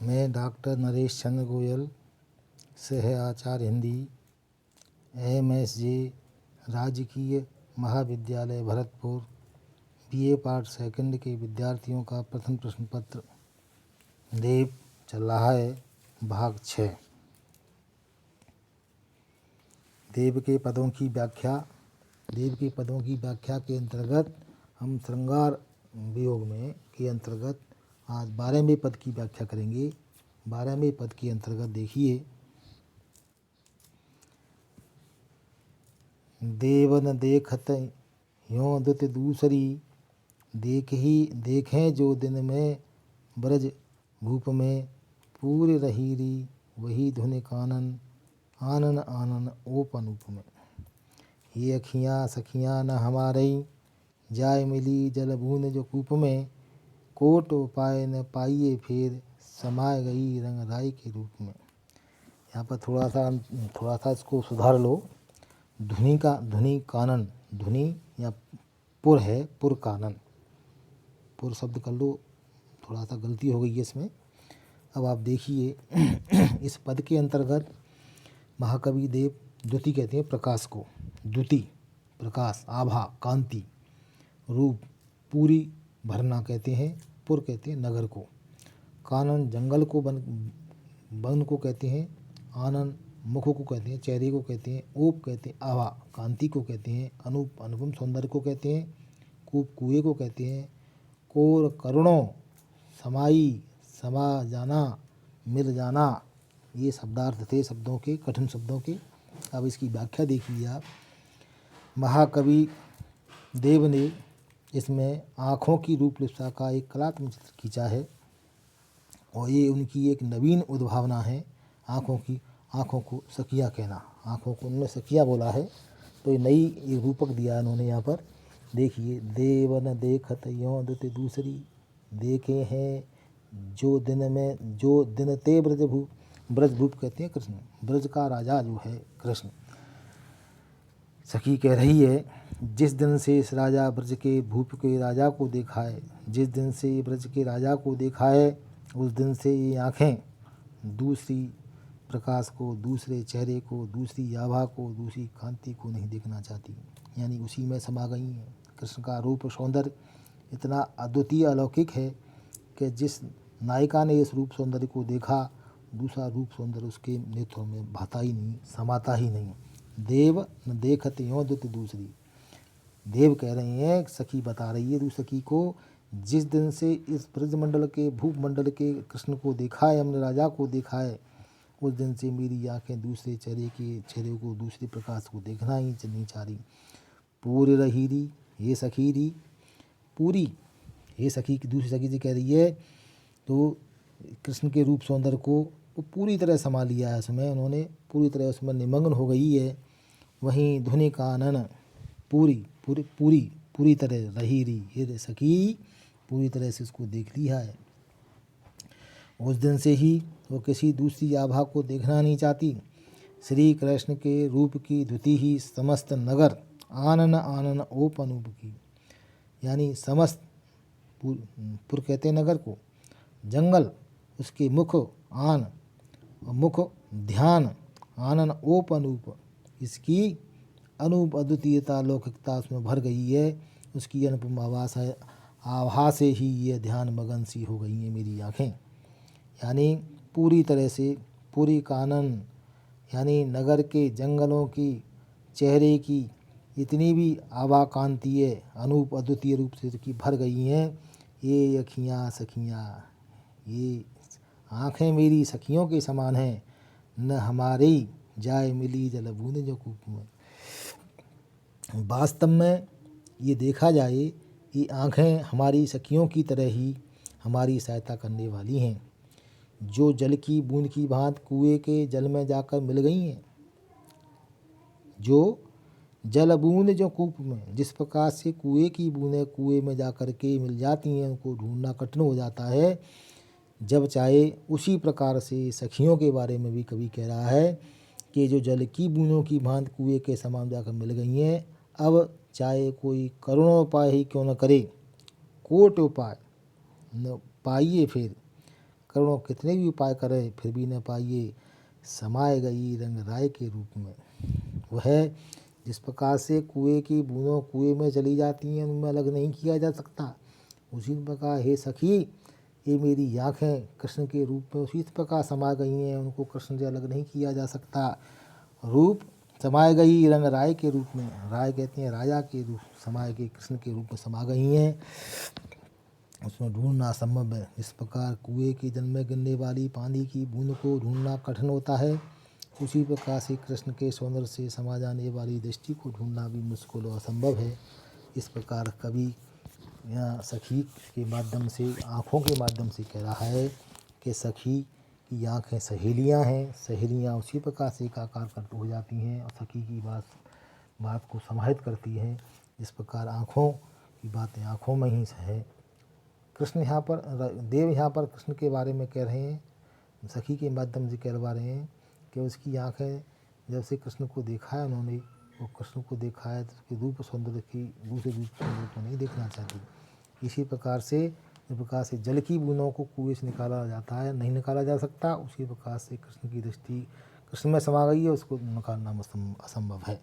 मैं डॉक्टर नरेश चंद्र गोयल, सह आचार्य हिंदी, MSJ, राजकीय महाविद्यालय भरतपुर, BA पार्ट सेकंड के विद्यार्थियों का प्रथम प्रश्न पत्र देव चल रहा है। भाग 6। देव के पदों की व्याख्या। देव के पदों की व्याख्या के अंतर्गत हम श्रृंगार वियोग में के अंतर्गत आज 12वें पद की व्याख्या करेंगे। 12वें पद के अंतर्गत देखिए, देवन देखत यों दुत दूसरी, देखें जो दिन में ब्रज भूप में, पूरे रहीरी वही धुन कानन, आनन आनन ओप अनूप में। ये अखियाँ सखियाँ न हमारी, जाय मिली जल बूंद जो कूप में, कोट पाए न पाइए फेर, समाय गई रंग राई के रूप में। यहाँ पर थोड़ा सा इसको सुधार लो। ध्वनि कानन, ध्वनि या पुर है, पुर कानन, पुर शब्द कर लो, थोड़ा सा गलती हो गई है इसमें। अब आप देखिए इस पद के अंतर्गत महाकवि देव द्युति कहते हैं प्रकाश को, द्युति प्रकाश, आभा, कांति, रूप पूरी भरना कहते हैं, पुर कहते हैं नगर को, कानन जंगल को, वन को कहते हैं, आनन मुख को कहते हैं, चेहरे को कहते हैं, ओप कहते हैं आभा, कांति को कहते हैं, अनूप अनुपम सौंदर्य को कहते हैं, कूप कुएं को कहते हैं, कोर करुणों, समाई समा जाना, मिल जाना, ये शब्दार्थ थे शब्दों के, कठिन शब्दों के। अब इसकी व्याख्या देखिए आप। महाकवि देव ने इसमें आँखों की रूपरेखा का एक कलात्मक चित्र खींचा है और ये उनकी एक नवीन उद्भावना है। आँखों को सखिया कहना, आँखों को उनमें सखिया बोला है, तो ये नई एक रूपक दिया है उन्होंने यहाँ पर। देखिए, देवन देखत यों दुत दूसरी, देखे हैं जो दिन ते ब्रज भूप कहते हैं कृष्ण, ब्रज का राजा जो है कृष्ण। सखी कह रही है, जिस दिन से इस राजा ब्रज के भूप के राजा को देखा है, जिस दिन से ब्रज के राजा को देखा है, उस दिन से ये आँखें दूसरी प्रकाश को, दूसरे चेहरे को, दूसरी आभा को, दूसरी कांति को नहीं देखना चाहती, यानी उसी में समा गई हैं। कृष्ण का रूप सौंदर्य इतना अद्वितीय अलौकिक है कि जिस नायिका ने इस रूप सौंदर्य को देखा, दूसरा रूप सौंदर्य उसके नेत्रों में भाता ही नहीं, समाता ही नहीं। देव न देखत यों दुत दूसरी, देव कह रहे हैं, सखी बता रही है दूसरी सखी को, जिस दिन से इस ब्रज मंडल के भूप मंडल के कृष्ण को देखा है, हमने राजा को देखा है, उस दिन से मेरी आँखें दूसरे चेहरे को, दूसरे प्रकाश को देखना ही नहीं चाह रही। पूरी रहीरी, ये सखीरी, पूरी, ये सखी की दूसरी सखी जी कह रही है, तो कृष्ण के रूप सौंदर्य को वो पूरी तरह समा लिया है उसमें, उन्होंने पूरी तरह उसमें निमग्न हो गई है। वहीं धुनि कानन, पूरी तरह रहीरी, ये सखी पूरी तरह से इसको देख लिया है। उस दिन से ही वो किसी दूसरी आभा को देखना नहीं चाहती। श्री कृष्ण के रूप की द्युति ही समस्त नगर, आनन आनन ओप अनूप की, यानी समस्त पुर कहते नगर को, जंगल उसके मुख आन, मुख ध्यान, आनन ओप अनूप, इसकी अनूप अद्वितीयता लौकिकता उसमें भर गई है। उसकी अनुपम आभा से ही ये ध्यान मगन सी हो गई है मेरी आँखें, यानी पूरी तरह से, पूरी कानन, यानी नगर के, जंगलों की, चेहरे की इतनी भी आभा कांति है, अनूप अद्वितीय रूप से की भर गई हैं। ये अखियाँ सखियाँ, ये आँखें मेरी सखियों के समान हैं, न हमारी जाय मिली जल बूंद जो कूप में। वास्तव में ये देखा जाए, ये आँखें हमारी सखियों की तरह ही हमारी सहायता करने वाली हैं, जो जल की बूंद की भांत कुएं के जल में जाकर मिल गई हैं। जो जल बूंद जो कूप में, जिस प्रकार से कुएं की बूंदें कुएं में जाकर के मिल जाती हैं, उनको ढूंढना कठिन हो जाता है जब चाहे, उसी प्रकार से सखियों के बारे में भी कवि कह रहा है कि जो जल की बूंदों की भांत कुएं के समान जाकर मिल गई हैं, अब चाहे कोई करुणोपाय ही क्यों न करे, कोट उपाय न पाइए फिर, करोड़ों कितने भी उपाय करे फिर भी न पाइए, समाये गई रंग राय के रूप में। वह जिस प्रकार से कुएं की बूंदों कुएं में चली जाती हैं, उनमें अलग नहीं किया जा सकता, उसी प्रकार हे सखी ये मेरी आँखें कृष्ण के रूप में उसी प्रकार समा गई हैं, उनको कृष्ण से अलग नहीं किया जा सकता। रूप समाये गई रंग राय के रूप में, राय कहते हैं राजा के रूप, समाये गई कृष्ण के रूप में समा गई हैं, उसमें ढूंढना असंभव है। इस प्रकार कुएं के जल में गिरने वाली पानी की बूंद को ढूंढना कठिन होता है, उसी प्रकार से कृष्ण के सौंदर्य से समा जाने वाली दृष्टि को ढूंढना भी मुश्किल और असंभव है। इस प्रकार कवि यहाँ सखी के माध्यम से, आँखों के माध्यम से कह रहा है कि सखी की आँखें सहेलियाँ हैं, सहेलियाँ उसी प्रकार से एकाकार करती हो जाती हैं और सखी की बात को समाहित करती हैं। इस प्रकार आँखों की बातें आँखों में ही है। कृष्ण यहाँ पर, देव यहाँ पर कृष्ण के बारे में कह रहे हैं, सखी के माध्यम से कहलवा रहे हैं कि उसकी आँखें जब से कृष्ण को देखा है उन्होंने, वो कृष्ण को देखा है तो उसके रूप सौंदर्य की दूसरे रूप सौंदर्य को नहीं देखना चाहती। इसी प्रकार से जल की बूंदों को कुएं से निकाला जाता है, नहीं निकाला जा सकता, उसी प्रकार से कृष्ण की दृष्टि कृष्ण में समा गई है, उसको निकालना असंभव है।